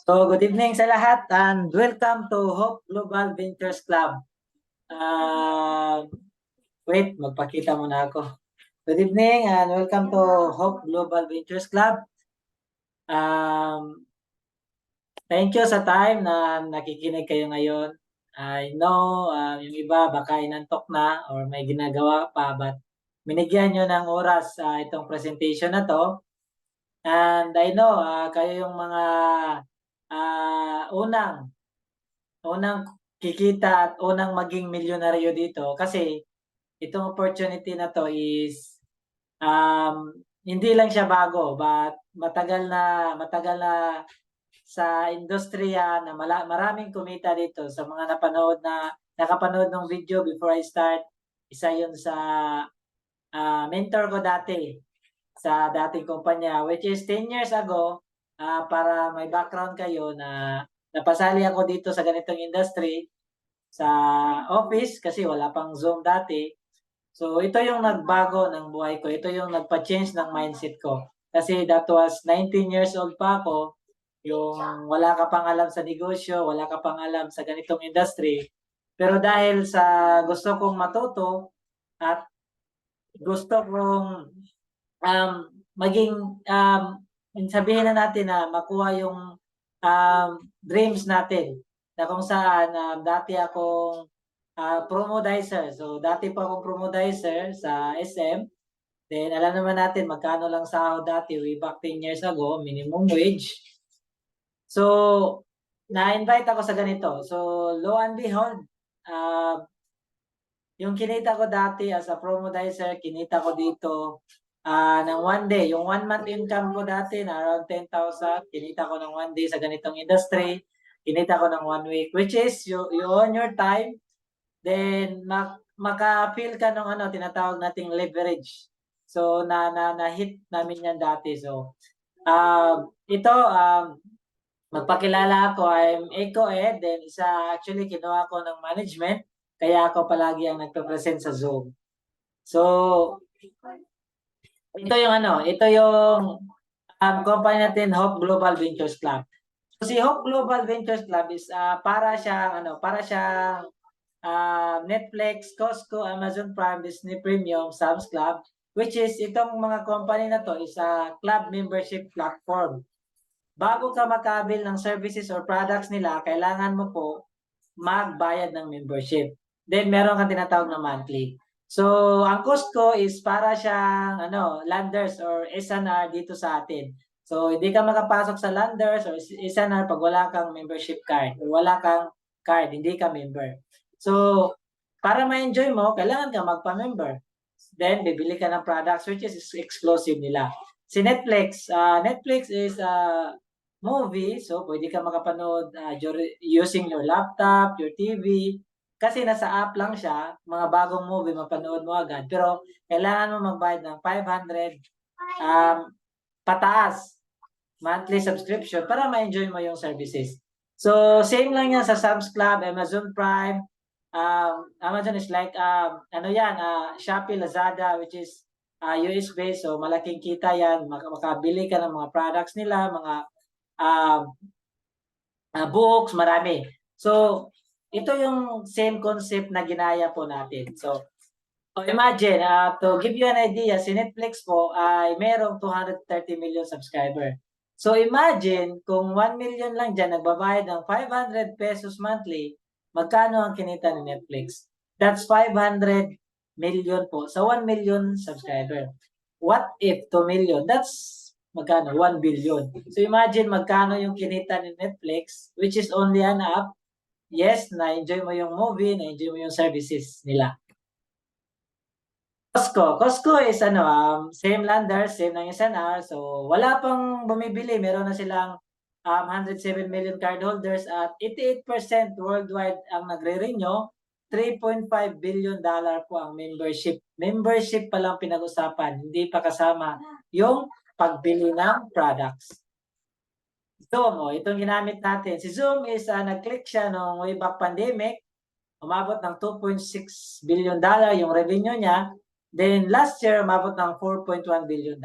So, good evening sa lahat and welcome to Hope Global Ventures Club. Wait, magpakita muna ako. Good evening and welcome to Hope Global Ventures Club. Thank you sa time na nakikinig kayo ngayon. I know yung iba baka inantok na or may ginagawa pa, but binigyan nyo ng oras sa itong presentation na to. And I know kayo yung mga unang kikita at unang maging milyonaryo dito kasi itong opportunity na to is hindi lang siya bago but matagal na sa industriya na maraming kumita dito sa mga nakapanood ng video before I start. Isa yun sa mentor ko dati sa dating kumpanya which is 10 years ago. Para may background kayo na napasali ako dito sa ganitong industry sa office kasi wala pang Zoom dati. So ito yung nagbago ng buhay ko. Ito yung nagpa-change ng mindset ko. Kasi that was 19 years old pa ako. Yung wala ka pang alam sa negosyo, wala ka pang alam sa ganitong industry. Pero dahil sa gusto kong matuto at gusto kong maging sabihin na natin na makuha yung dreams natin na kung saan dati akong promodizer. So dati pa akong promodizer sa SM. Then alam naman natin magkano lang sahod dati way back 10 years ago, minimum wage. So na-invite ako sa ganito. So lo and behold, yung kinita ko dati as a promodizer, kinita ko dito ng one day. Yung 1 month income ko dati na around 10,000, kinita ko ng one day sa ganitong industry. Kinita ko ng 1 week, which is you own your time. Then maka-feel ka ng tinatawag nating leverage. So na-hit namin yan dati. So ito magpakilala ako, I'm Eco Ed, then actually kinuha ko ng management, kaya ako palagi ang nagpe-present sa Zoom. So ito yung company natin, Hope Global Ventures Club. So si Hope Global Ventures Club is para siyang Netflix, Costco, Amazon Prime, Disney Premium, Sam's Club, which is itong mga company na to is a club membership platform. Bago ka makabil ng services or products nila, kailangan mo po magbayad ng membership. Then meron kang tinatawag na monthly. So, ang Costco is para siyang Landers or SNR dito sa atin. So, hindi ka makapasok sa Landers or SNR pag wala kang membership card or wala kang card, hindi ka member. So, para ma-enjoy mo, kailangan ka magpa-member. Then, bibili ka ng products which is exclusive nila. Si Netflix, Netflix is movie, so pwede ka makapanood using your laptop, your TV, kasi nasa app lang siya, mga bagong movie mapanood mo agad, pero kailangan mo magbayad ng 500 pataas monthly subscription para ma-enjoy mo yung services. So same lang yan sa Sam's Club, Amazon Prime. Amazon is like Shopee, Lazada, which is US based, so malaking kita yan, makabili ka ng mga products nila, mga books, marami. So, ito yung same concept na ginaya po natin. So, imagine, to give you an idea, si Netflix po ay merong 230 million subscriber. So, imagine kung 1 million lang dyan, nagbabayad ng 500 pesos monthly, magkano ang kinita ni Netflix? That's 500 million po sa 1 million subscriber. What if 2 million? That's magkano? 1 billion. So imagine magkano yung kinita ni Netflix, which is only an app. Yes, na-enjoy mo yung movie, na-enjoy mo yung services nila. Costco is same Landers, same ng SNR. So wala pang bumibili, meron na silang 107 million cardholders at 88% worldwide ang nagre-renew. $3.5 billion po ang membership. Membership pa lang pinag-usapan, hindi pa kasama yung pagbili ng products. Zoom, itong ginamit natin. Si Zoom is nag-click siya nung way back pandemic. Umabot ng $2.6 billion yung revenue niya. Then last year, umabot ng $4.1 billion.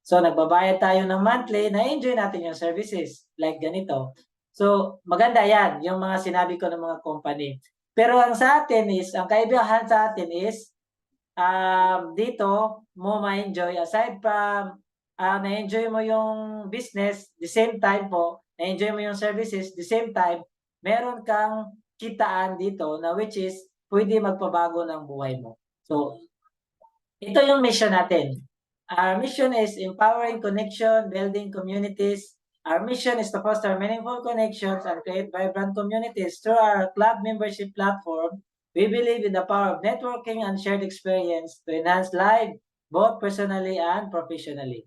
So, nagbabayad tayo ng monthly, na-enjoy natin yung services, like ganito. So, maganda yan, yung mga sinabi ko ng mga company. Pero ang sa atin is, ang kaibahan sa atin is, dito mo ma-enjoy aside from, na-enjoy mo yung business, the same time po, na-enjoy mo yung services, the same time, meron kang kitaan dito na which is pwede magpabago ng buhay mo. So, ito yung mission natin. Our mission is empowering connection, building communities. Our mission is to foster meaningful connections and create vibrant communities. Through our club membership platform, we believe in the power of networking and shared experience to enhance life, both personally and professionally.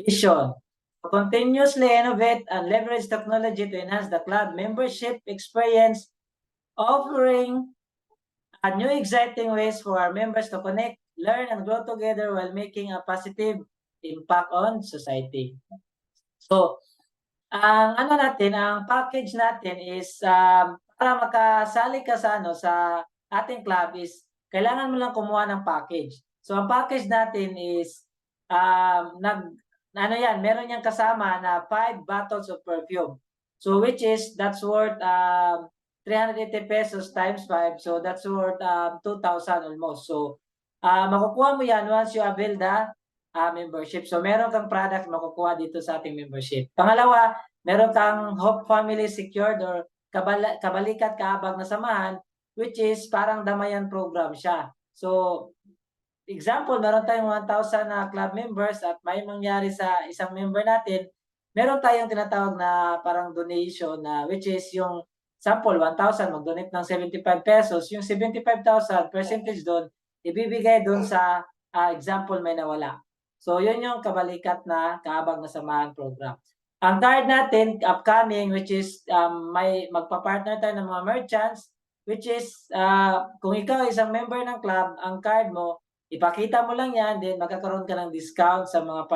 Vision. To continuously innovate and leverage technology to enhance the club membership experience, offering new exciting ways for our members to connect, learn, and grow together while making a positive impact on society. So, ang package natin is para makasali ka sa sa ating club is kailangan mo lang kumuha ng package. So, ang package natin is meron yang kasama na 5 bottles of perfume. So, which is that's worth 380 pesos times 5. So, that's worth 2,000 almost. So, makukuha mo yan once you avail the membership. So, meron kang product makukuha dito sa ating membership. Pangalawa, meron kang Hope Family Secured or Kabalikat Kaabag na Samahan, which is parang damayan program siya. So, example, meron tayong 1,000 na club members at may mangyari sa isang member natin, meron tayong tinatawag na parang donation na which is yung sample 1,000 mag-donate ng 75 pesos, yung 75,000 percentage doon ibibigay doon sa example may nawala. So yun yung Kabalikat na Kaabag na Samahan program. Ang card natin upcoming which is may magpa-partner tayo ng mga merchants which is kung ikaw isang member ng club, ang card mo ipakita mo lang yan, then magkakaroon ka ng discount sa mga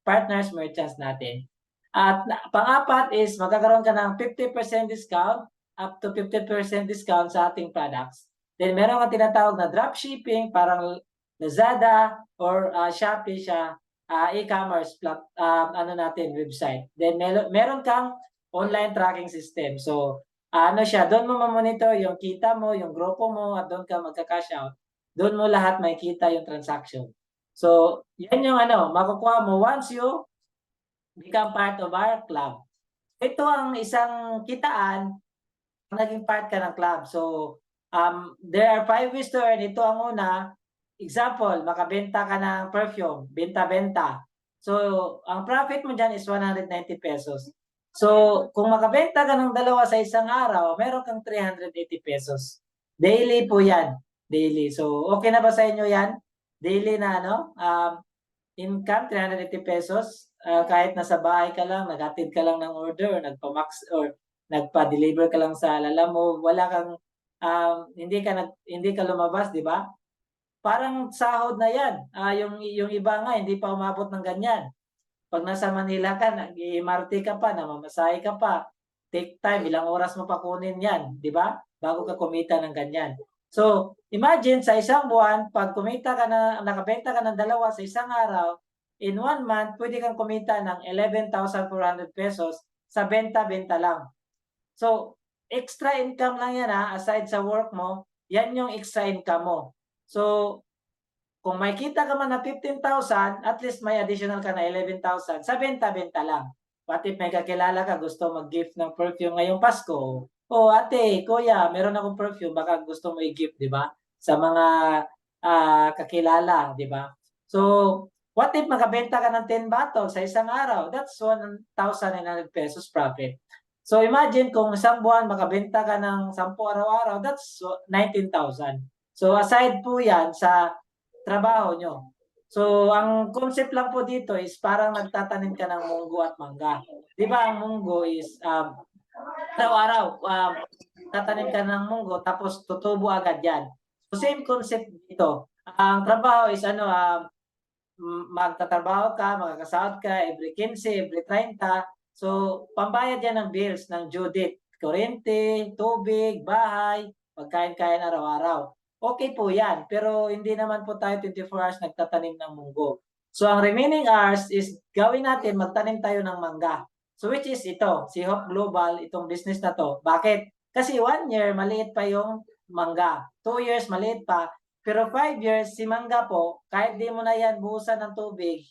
partners, merchants natin. At pang-apat is magkakaroon ka ng 50% discount, up to 50% discount sa ating products. Then meron kang tinatawag na dropshipping, parang Lazada or Shopee siya, e-commerce website. Then meron kang online tracking system. So, siya, doon mo ma-monitor yung kita mo, yung grupo mo, at doon ka magka-cash out. Doon mo lahat makikita yung transaction. So, yan yung makukuha mo once you become part of our club. Ito ang isang kitaan naging part ka ng club. So, there are 5 ways to earn. Ito ang una. Example, makabenta ka ng perfume. Benta-benta. So, ang profit mo dyan is 190 pesos. So, kung makabenta ka ng dalawa sa isang araw, meron kang 380 pesos. Daily po yan. Daily. So, okay na ba sa inyo yan? Daily na income, 380 pesos. Kahit nasa bahay ka lang, naghatid ka lang ng order, nagpa-max or nagpa-deliver ka lang sa lala mo, wala kang hindi ka lumabas, di ba? Parang sahod na 'yan. Yung iba nga hindi pa umabot ng ganyan. Pag nasa Manila ka, nag-MRT ka pa, namamasahe ka pa, take time, ilang oras mo pa kunin 'yan, di ba? Bago ka kumita ng ganyan. So, imagine sa isang buwan, pag kumita ka nakabenta ka ng dalawa sa isang araw, in 1 month, pwede kang kumita ng 11,400 pesos sa benta-benta lang. So, extra income lang yan aside sa work mo, yan yung extra income mo. So, kung may kita ka man na 15,000, at least may additional ka na 11,000 sa benta-benta lang. What if may kakilala ka gusto mag-gift ng perfume ngayong Pasko? Oh, ate, kuya, meron akong perfume, baka gusto mo i-gift, di ba? Sa mga kakilala, di ba? So, what if makabenta ka ng 10 bottles sa isang araw? That's 1,900 pesos profit. So imagine kung isang buwan makabenta ka ng 10 araw-araw, that's 19,000. So aside po yan sa trabaho nyo. So ang concept lang po dito is parang nagtatanim ka ng munggo at mangga. Di ba ang munggo is araw-araw tatanim ka ng munggo tapos tutubo agad yan. So same concept dito. Ang trabaho is magtatrabaho ka, makakasahod ka every 15, every 30. So, pambayad yan ng bills ng due date. Kuryente, tubig, bahay, pagkain-kain araw-araw. Okay po yan, pero hindi naman po tayo 24 hours nagtatanim ng munggo. So, ang remaining hours is gawin natin, magtanim tayo ng mangga. So, which is ito, si Hope Global, itong business na to. Bakit? Kasi 1 year, maliit pa yung mangga. 2 years, maliit pa. Pero 5 years, si mangga po, kahit di mo na yan buhusan ng tubig,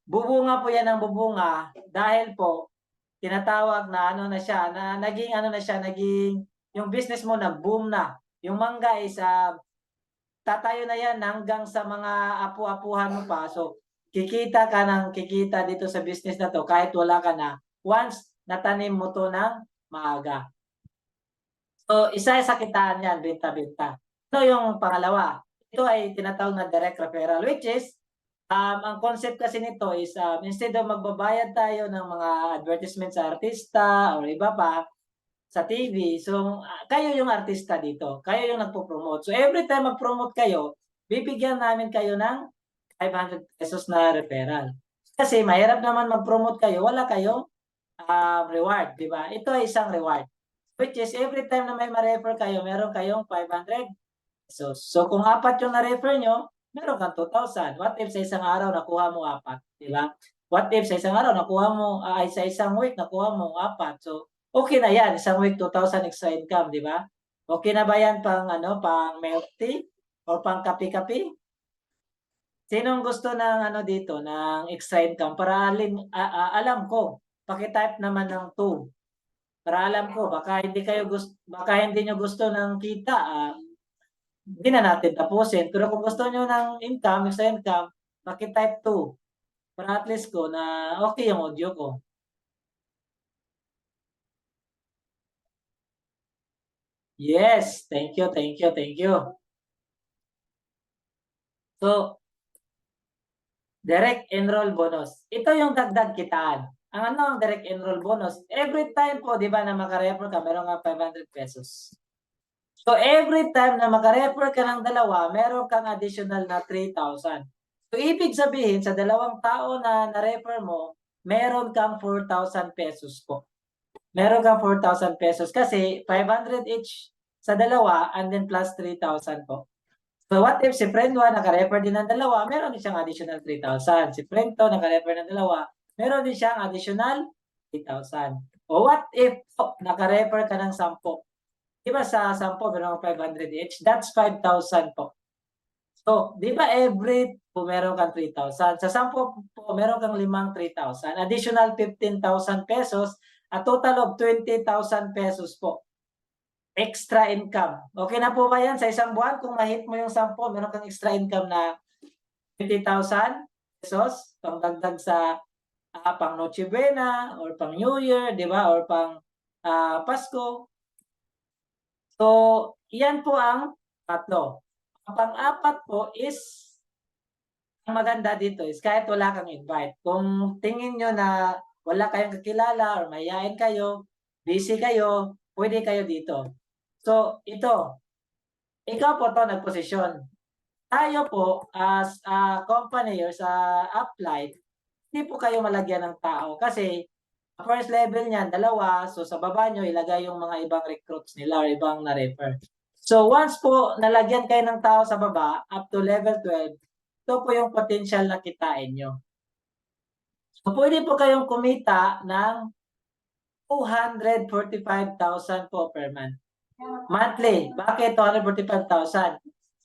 bubunga po yan ng bubunga dahil po, tinatawag na ano na siya, na naging ano na siya, naging, yung business mo nag-boom na. Yung mangga is, tatayo na yan hanggang sa mga apu-apuhan mo pa. So, kikita ka ng kikita dito sa business na to kahit wala ka na once natanim mo to ng maaga. So, isa sa kitaan yan, benta-benta. Ito yung pangalawa. Ito ay tinatawag na direct referral, which is, ang concept kasi nito is, instead of magbabayad tayo ng mga advertisement sa artista or iba pa, sa TV. So, kayo yung artista dito. Kayo yung nagpo-promote. So, every time mag-promote kayo, bibigyan namin kayo ng 500 pesos na referral. Kasi mahirap naman mag-promote kayo, wala kayong reward, di ba? Ito ay isang reward. Which is, every time na may ma-refer kayo, meron kayong 500 pesos. So, kung apat yung na-refer nyo, meron kang 2,000. What if sa isang araw nakuha mo apat, di ba? What if sa isang araw nakuha mo, ay sa isang week nakuha mo apat. So, okay na yan. Isang week, 2,000 extra income, di ba? Okay na ba yan pang, pang milk tea? O pang kape-kape? Sinong gusto ng dito, ng extra income? Para alam ko, paki-type naman ng 2. Para alam ko, baka hindi nyo gusto ng kita, hindi na natin tapusin. Pero kung gusto nyo ng income, extra income, paki-type 2. Para at least ko na okay yung audio ko. Yes, thank you, thank you, thank you. So, direct enroll bonus. Ito yung dagdag kitaan. Ang ano ang direct enroll bonus? Every time po, di ba, na makarefer ka, meron nga 500 pesos. So, every time na makarefer ka ng dalawa, meron kang additional na 3,000. So, ibig sabihin, sa dalawang tao na na-refer mo, meron kang 4,000 pesos po. Meron kang 4,000 pesos kasi 500 each sa dalawa and then plus 3,000 po. So what if si friend 1 naka-refer din ng dalawa, meron din siyang additional 3,000. Si friend 2 naka-refer ng dalawa, meron din siyang additional 3,000. O what if naka-refer ka ng 10? Di ba sa 10 meron kang 500 each? That's 5,000 po. So, di ba every po meron kang 3,000. Sa 10 po meron kang 5 3,000. Additional 15,000 pesos, a total of 20,000 pesos po. Extra income. Okay na po ba yan sa isang buwan? Kung ma-hit mo yung 10, meron kang extra income na 20,000 pesos, pangdagdag sa pang Noche Buena or pang New Year, di ba? Or pang Pasko. So, yan po ang tatlo. Ang pang-apat po is, ang maganda dito is kahit wala kang invite. Kung tingin nyo na wala kayong kakilala or mayayain kayo, busy kayo, pwede kayo dito. So, ito, ikaw po to nagposisyon. Tayo po as a company or sa upline, hindi po kayo malagyan ng tao kasi first level niyan, dalawa. So sa baba nyo, ilagay yung mga ibang recruits nila or ibang na-refer. So once po nalagyan kayo ng tao sa baba, up to level 12, ito po yung potential na kitain nyo. So pwede po kayong kumita ng 245,000 po per month. Monthly. Bakit 245,000?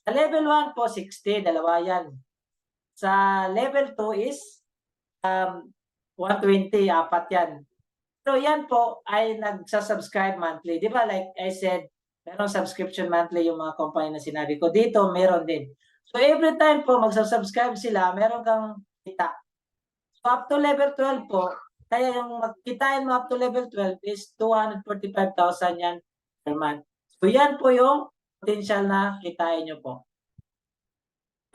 Sa level 1 po, 60, dalawa yan. Sa level 2 is 120, apat yan. So yan po ay nagsa-subscribe monthly. Di ba like I said, meron subscription monthly yung mga company na sinabi ko. Dito, meron din. So every time po magsa-subscribe sila, meron kang kita. So up to level 12 po, kaya yung magkitain mo up to level 12 is 245,000 yan per month. So yan po yung potential na kitain nyo po.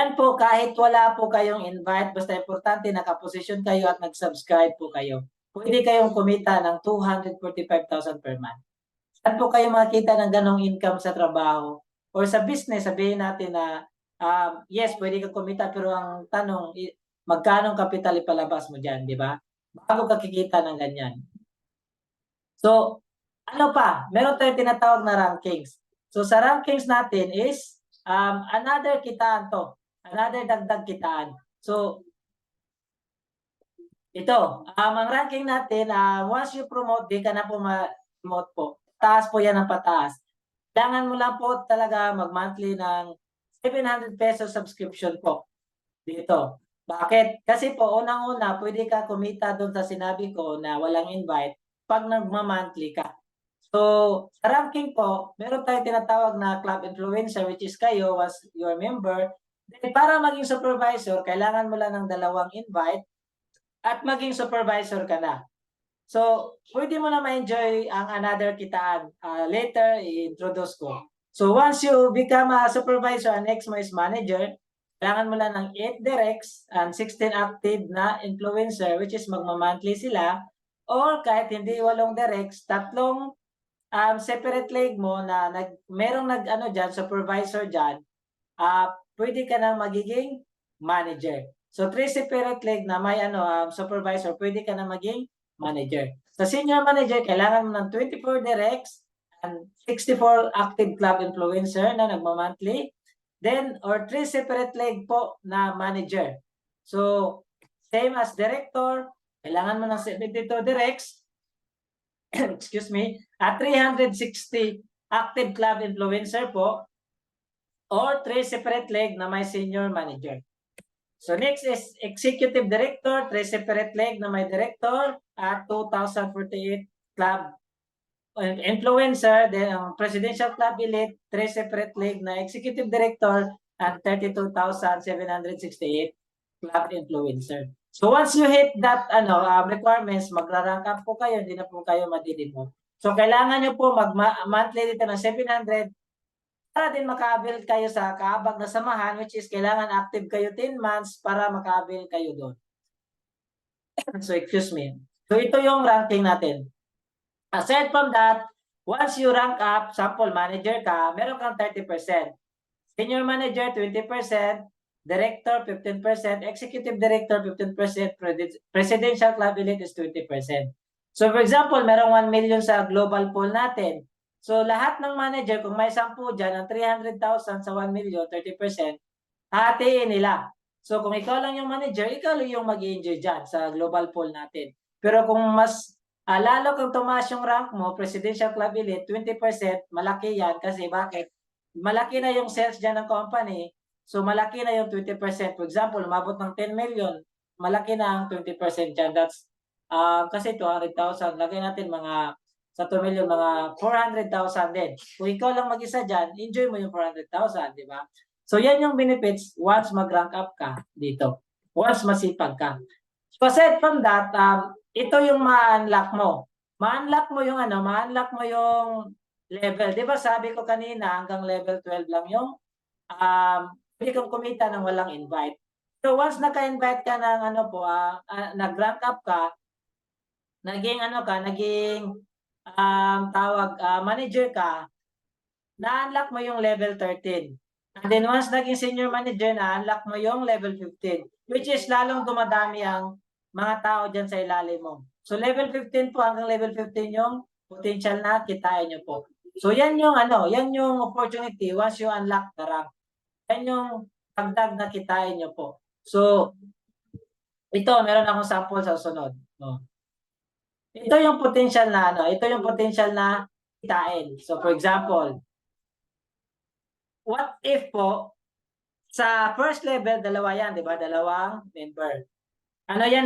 Yan po, kahit wala po kayong invite, basta importante nakaposisyon kayo at nag-subscribe po kayo. Pwede kayong kumita ng 245,000 per month. Saan po kayo makita ng ganong income sa trabaho? Or sa business, sabihin natin na, yes, pwede kang kumita, pero ang tanong, magkano kapital ipalabas mo dyan, di ba? Bago ka kikita ng ganyan. So, ano pa? Meron tayong tinatawag na rankings. So, sa rankings natin is, another kitaan to. Another dagdag kitaan. So, ito, ang ranking natin, once you promote, di ka na po ma-promote po. Taas po yan ng pataas. Kailangan mo lang po talaga mag-monthly ng 700 pesos subscription po dito. Bakit? Kasi po, unang-una, pwede ka kumita doon sa sinabi ko na walang invite pag nagma-monthly ka. So, sa ranking po, meron tayong tinatawag na club influencer, which is kayo, once you're a member. Then, para maging supervisor, kailangan mo lang ng 2 invite at maging supervisor ka na. So, pwede mo na ma-enjoy ang another kitaan. Later, i-introduce ko. So, once you become a supervisor and next mo is manager, kailangan mo lang ng 8 directs and 16 active na influencer, which is magma-monthly sila. Or kahit hindi 8 directs, 3 separate leg mo na merong supervisor dyan, pwede ka nang magiging manager. So, 3 separate leg na may supervisor, pwede ka na maging manager. Sa senior manager, kailangan mo ng 24 directs and 64 active club influencer na nagma-monthly. Then, or 3 separate leg po na manager. So, same as director, kailangan mo ng 72 directs, excuse me, at 360 active club influencer po, or 3 separate leg na may senior manager. So next is executive director, 3 separate leg na may director at 2,048 club influencer, then ang presidential club elite, 3 separate leg na executive director at 32,768 club influencer. So once you hit that requirements, magra-rank up po kayo, hindi na po kayo madilimot. So kailangan nyo po mag-monthly dito ng 700 para din maka-avail kayo sa kaabag na samahan, which is kailangan active kayo 10 months para maka-avail kayo doon. So, excuse me. So, ito yung ranking natin. Aside from that, once you rank up, sample manager ka, meron kang 30%. Senior manager, 20%. Director, 15%. Executive director, 15%. Presidential club elite is 20%. So, for example, merong 1 million sa global pool natin. So, lahat ng manager, kung may 10 dyan, ang 300,000 sa 1 million, 30%, hatiin nila. So, kung ikaw lang yung manager, ikaw lang yung mag-enjoy dyan sa global pool natin. Pero kung mas lalo kang tumaas yung rank mo, Presidential Club Elite, 20%, malaki yan. Kasi bakit? Malaki na yung sales dyan ng company. So, malaki na yung 20%. For example, umabot ng 10 million, malaki na ang 20% dyan. That's kasi 200,000. Lagay natin sa 2 million, mga 400,000 din. Kung ikaw lang mag-isa dyan, enjoy mo yung 400,000, di ba? So, yan yung benefits once mag-rank up ka dito. Once masipag ka. So, aside from that, ito yung ma-unlock mo. Ma-unlock mo yung level. Di ba sabi ko kanina, hanggang level 12 lang yung pwede kang kumita ng walang invite. So, once naka-invite ka ng nag-rank up ka, naging manager ka, na-unlock mo yung level 13. And then once naging senior manager, na-unlock mo yung level 15, which is lalong dumadami ang mga tao dyan sa ilalim mo. So level 15 po hanggang level 15 yung potential na kitain nyo po. So yan yung opportunity once you unlock the rank. Yan yung dagdag na kitain nyo po. So ito, meron akong sample sa sunod. No? Ito yung potential na kitain. So for example, what if po, sa first level, 2 yan, di ba? 2 member. Ano yan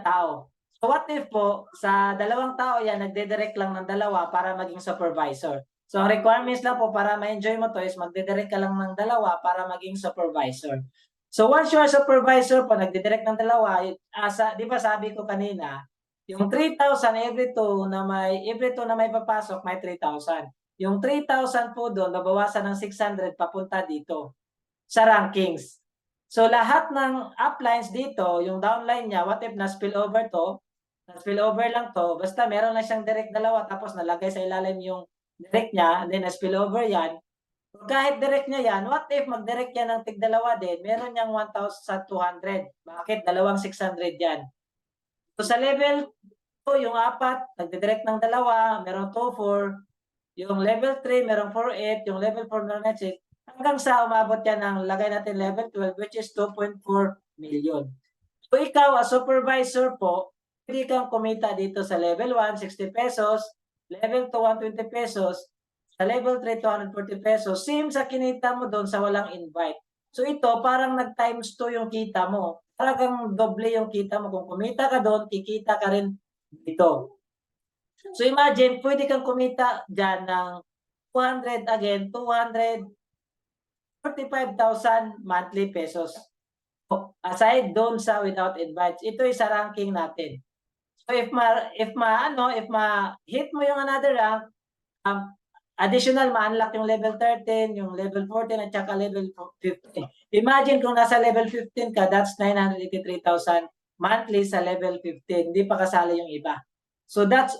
tao. So what if po, sa 2 tao yan, nagdedirect lang ng 2 para maging supervisor. So ang requirements lang po para ma-enjoy mo to is magdedirect ka lang ng 2 para maging supervisor. So once you are supervisor po, nagdedirect ng 2, di ba sabi ko kanina, yung 3,000 every 2 na may papasok, may 3,000. Yung 3,000 po doon, nabawasan ng 600 papunta dito sa rankings. So lahat ng uplines dito, yung downline niya, what if na-spill over lang to, basta meron na siyang direct 2 tapos nalagay sa ilalim yung direct niya, then na-spill over yan. Kahit direct niya yan, what if mag-direct yan ng tig-2 din, meron niyang 1,200. Bakit? 2,600 yan. So sa level 2, yung 4, nagdidirect ng 2, meron 2, 4. Yung level 3, merong 4, 8. Yung level 4, meron 9, 6. hanggang sa umabot yan ng lagay natin level 12 which is 2.4 million. So ikaw as supervisor po, pwede kang kumita dito sa level 1, 60 pesos, level 2, 120 pesos, sa level 3, 240 pesos, same sa kinita mo doon sa walang invite. So ito, parang nag-times 2 yung kita mo. Talagang doble yung kita mo. Kung kumita ka doon, kikita ka rin dito. So imagine, pwede kang kumita dyan ng 200 again, 245,000 monthly pesos. Aside doon sa without invites, ito is sa ranking natin. So if ma-hit mo yung another rank, additional ma-unlock yung level 13, yung level 14 at saka level 15. Imagine kung nasa level 15 ka, that's 983,000 monthly sa level 15. Hindi pa kasali yung iba. So that's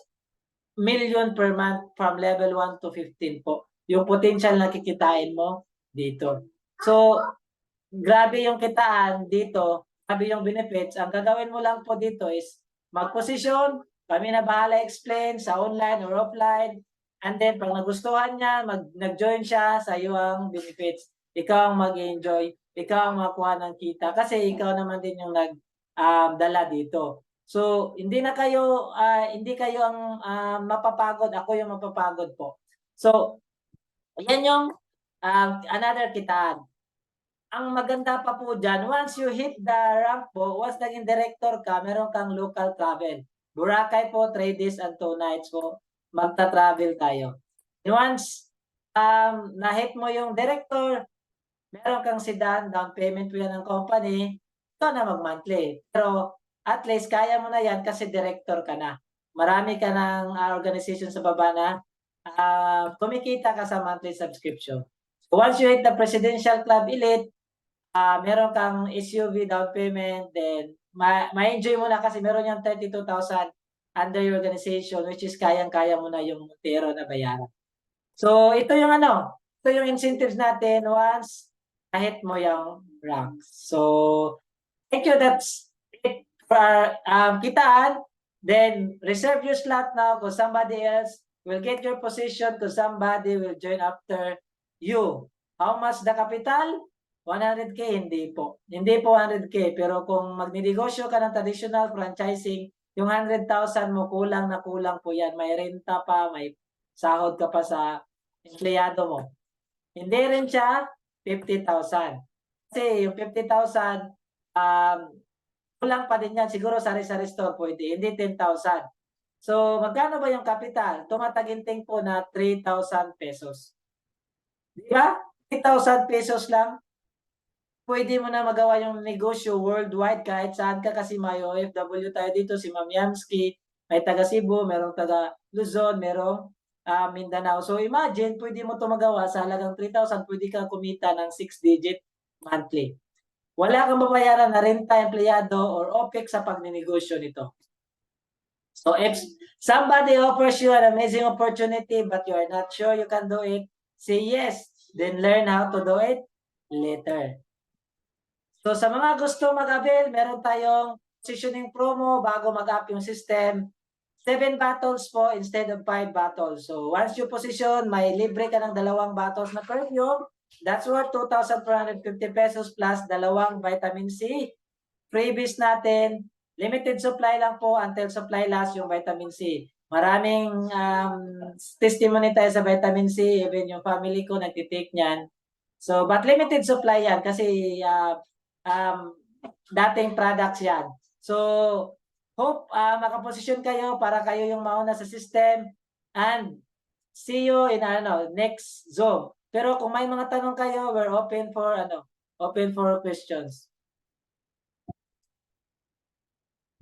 million per month from level 1 to 15 po. Yung potential na kikitain mo dito. So, grabe yung kitaan dito, grabe yung benefits. Ang gagawin mo lang po dito is mag-posisyon, kami na bahala explain sa online or offline. And then, pag nagustuhan niya, nag-join siya sa iyong benefits. Ikaw ang mag-enjoy, ikaw ang makuha ng kita kasi ikaw naman din yung nagdala dito. So, hindi kayo ang mapapagod, ako yung mapapagod po. So, yan yung another kitaan. Ang maganda pa po dyan, once you hit the rank po, once naging director ka, meron kang local travel. Boracay po, 3 days and 2 nights po, magta-travel tayo. And once na-hit mo yung director, meron kang sedan, down payment po yan ng company, ito na mag-monthly. Pero at least kaya mo na yan kasi director ka na. Marami ka ng organization sa baba na kumikita ka sa monthly subscription. So once you hit the Presidential Club Elite, meron kang SUV down payment, then ma-enjoy mo na kasi meron yung 32,000 under your organization which is kayang-kaya mo na yung Montero na bayaran. So ito yung incentives natin once na-hit mo yung ranks. So thank you, that's it for kitaan. Then reserve your slot now because somebody else will get your position because somebody will join after you. How much the capital? 100K, hindi po. Hindi po 100K. Pero kung magninegosyo ka ng traditional franchising, yung 100,000 mo, kulang na kulang po yan. May renta pa, may sahod ka pa sa empleyado mo. Hindi rin siya 50,000. Kasi yung 50,000, kulang pa din yan. Siguro sari-sari store pwede, hindi 10,000. So, magkano ba yung capital? Tumataginting po na 3,000 pesos. Di ba? 3,000 pesos lang. Pwede mo na magawa yung negosyo worldwide kahit saan ka kasi may OFW tayo dito, si Ma'am Yamski, may taga Cebu, merong taga Luzon, merong Mindanao. So imagine, pwede mo ito magawa sa halagang 3,000, pwede kang kumita ng 6-digit monthly. Wala kang babayaran na renta, empleyado, or OPEX sa pagninegosyo nito. So if somebody offers you an amazing opportunity but you are not sure you can do it, say yes, then learn how to do it later. So sa mga gusto mag-avail, meron tayong positioning promo bago mag-up yung system. 7 battles po instead of 5 battles. So once you position, may libre ka ng 2 battles na perfume. That's worth 2,450 pesos plus 2 vitamin C. Freebies natin, limited supply lang po until supply last yung vitamin C. Maraming testimony tayo sa vitamin C, even yung family ko nagtitake niyan. So, but limited supply yan kasi dating products yan. So, hope makaposisyon kayo para kayo yung mauna sa system and see you in next Zoom. Pero kung may mga tanong kayo, we're open for questions.